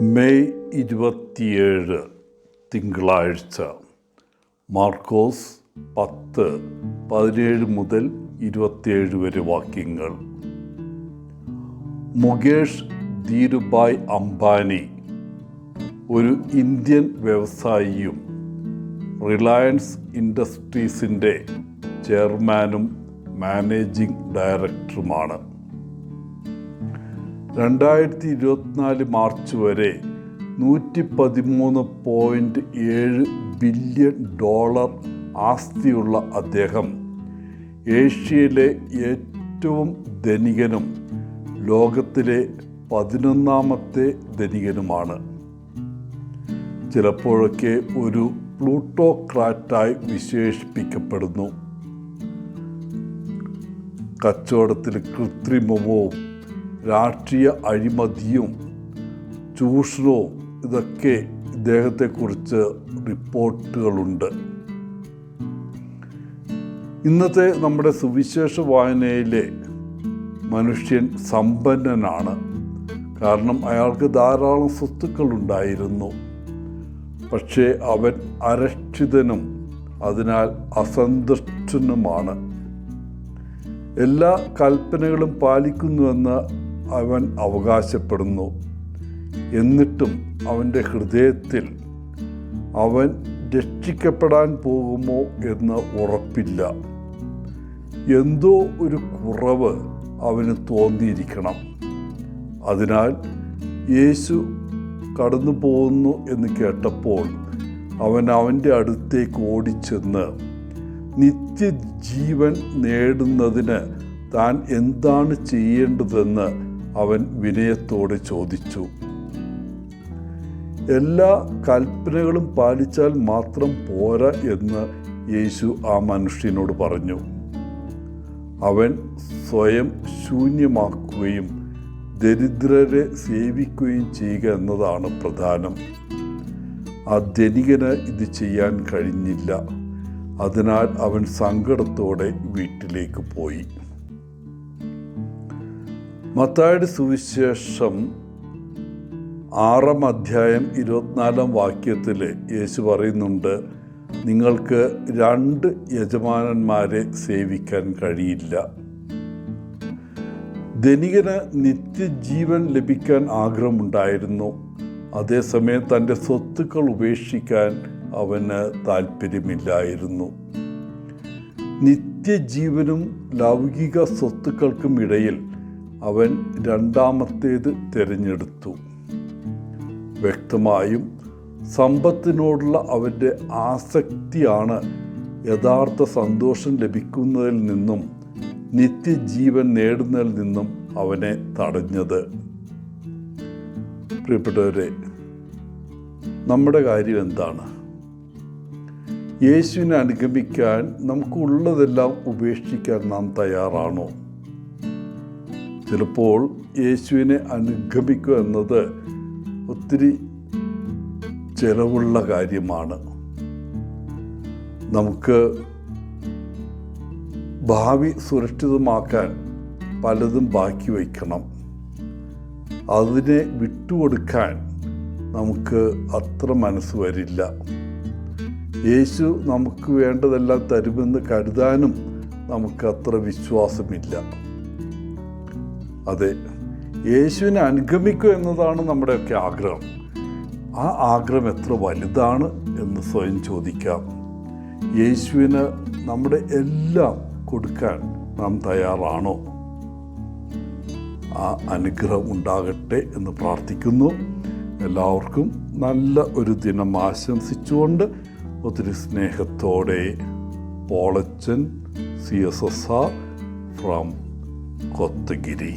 May 27 തിങ്കളാഴ്ച. മാർക്കോസ് 10:17 മുതൽ 27 വരെ വാക്യങ്ങൾ. മുകേഷ് ധീരുഭായ് അംബാനി ഒരു ഇന്ത്യൻ വ്യവസായിയും റിലയൻസ് ഇൻഡസ്ട്രീസിൻ്റെ ചെയർമാനും മാനേജിംഗ് ഡയറക്ടറുമാണ്. 2024 മാർച്ച് വരെ $113.7 ബില്യൺ ആസ്തിയുള്ള അദ്ദേഹം ഏഷ്യയിലെ ഏറ്റവും ധനികനും ലോകത്തിലെ 11ാമത്തെ ധനികനുമാണ്. ചിലപ്പോഴൊക്കെ ഒരു പ്ലൂട്ടോക്രാറ്റായി വിശേഷിപ്പിക്കപ്പെടുന്നു. കച്ചവടത്തിൽ കൃത്രിമവും രാഷ്ട്രീയ അഴിമതിയും ചൂഷണവും ഇതൊക്കെ ഇദ്ദേഹത്തെക്കുറിച്ച് റിപ്പോർട്ടുകളുണ്ട്. ഇന്നത്തെ നമ്മുടെ സുവിശേഷ വായനയിലെ മനുഷ്യൻ സമ്പന്നനാണ്. കാരണം അയാൾക്ക് ധാരാളം സ്വത്തുക്കളുണ്ടായിരുന്നു. പക്ഷേ അവൻ അരക്ഷിതനും അതിനാൽ അസന്തുഷ്ടനുമാണ്. എല്ലാ കൽപ്പനകളും പാലിക്കുന്നുവെന്ന് അവൻ അവകാശപ്പെടുന്നു. എന്നിട്ടും അവൻ്റെ ഹൃദയത്തിൽ അവൻ രക്ഷിക്കപ്പെടാൻ പോകുമോ എന്ന് ഉറപ്പില്ല. എന്തോ ഒരു കുറവ് അവന് തോന്നിയിരിക്കണം. അതിനാൽ യേശു കടന്നു പോകുന്നു എന്ന് കേട്ടപ്പോൾ അവൻ അവൻ്റെ അടുത്തേക്ക് ഓടിച്ചെന്ന് നിത്യജീവൻ നേടുന്നതിന് താൻ എന്താണ് ചെയ്യേണ്ടതെന്ന് അവൻ വിനയത്തോടെ ചോദിച്ചു. എല്ലാ കൽപ്പനകളും പാലിച്ചാൽ മാത്രം പോരാ എന്ന് യേശു ആ മനുഷ്യനോട് പറഞ്ഞു. അവൻ സ്വയം ശൂന്യമാക്കുകയും ദരിദ്രരെ സേവിക്കുകയും ചെയ്യുക എന്നതാണ് പ്രധാനം. ആ ധനികന് ഇത് ചെയ്യാൻ കഴിഞ്ഞില്ല. അതിനാൽ അവൻ സങ്കടത്തോടെ വീട്ടിലേക്ക് പോയി. മത്തായിയുടെ സുവിശേഷം 6 അധ്യായം 24 വാക്യത്തിൽ യേശു പറയുന്നുണ്ട്, നിങ്ങൾക്ക് 2 യജമാനന്മാരെ സേവിക്കാൻ കഴിയില്ല. ധനികന് നിത്യജീവൻ ലഭിക്കാൻ ആഗ്രഹമുണ്ടായിരുന്നു. അതേസമയം തൻ്റെ സ്വത്തുക്കൾ ഉപേക്ഷിക്കാൻ അവന് താല്പര്യമില്ലായിരുന്നു. നിത്യജീവനും ലൗകിക സ്വത്തുക്കൾക്കും ഇടയിൽ അവൻ രണ്ടാമത്തേത് തിരഞ്ഞെടുത്തു. വ്യക്തമായും സമ്പത്തിനോടുള്ള അവൻ്റെ ആസക്തിയാണ് യഥാർത്ഥ സന്തോഷം ലഭിക്കുന്നതിൽ നിന്നും നിത്യജീവൻ നേടുന്നതിൽ നിന്നും അവനെ തടഞ്ഞത്. പ്രിയപ്പെട്ടവരെ, നമ്മുടെ കാര്യം എന്താണ്? യേശുവിനെ അനുഗമിക്കാൻ നമുക്കുള്ളതെല്ലാം ഉപേക്ഷിക്കാൻ നാം തയ്യാറാണോ? ചിലപ്പോൾ യേശുവിനെ അനുഗമിക്കുക എന്നത് ഒത്തിരി ചിലവുള്ള കാര്യമാണ്. നമുക്ക് ഭാവി സുരക്ഷിതമാക്കാൻ പലതും ബാക്കി വയ്ക്കണം. അതിനെ വിട്ടുകൊടുക്കാൻ നമുക്ക് അത്ര മനസ്സ് വരില്ല. യേശു നമുക്ക് വേണ്ടതെല്ലാം തരുമെന്ന് കരുതാനും നമുക്ക് അത്ര വിശ്വാസമില്ല. അതെ, യേശുവിനെ അനുഗമിക്കുക എന്നതാണ് നമ്മുടെയൊക്കെ ആഗ്രഹം. ആ ആഗ്രഹം എത്ര വലുതാണ് എന്ന് സ്വയം ചോദിക്കാം. യേശുവിന് നമ്മുടെ എല്ലാം കൊടുക്കാൻ നാം തയ്യാറാണോ? ആ അനുഗ്രഹം ഉണ്ടാകട്ടെ എന്ന് പ്രാർത്ഥിക്കുന്നു. എല്ലാവർക്കും നല്ല ഒരു ദിനം ആശംസിച്ചുകൊണ്ട് ഒത്തിരി സ്നേഹത്തോടെ പോളച്ചൻ CSSR ഫ്രം കൊത്തഗിരി.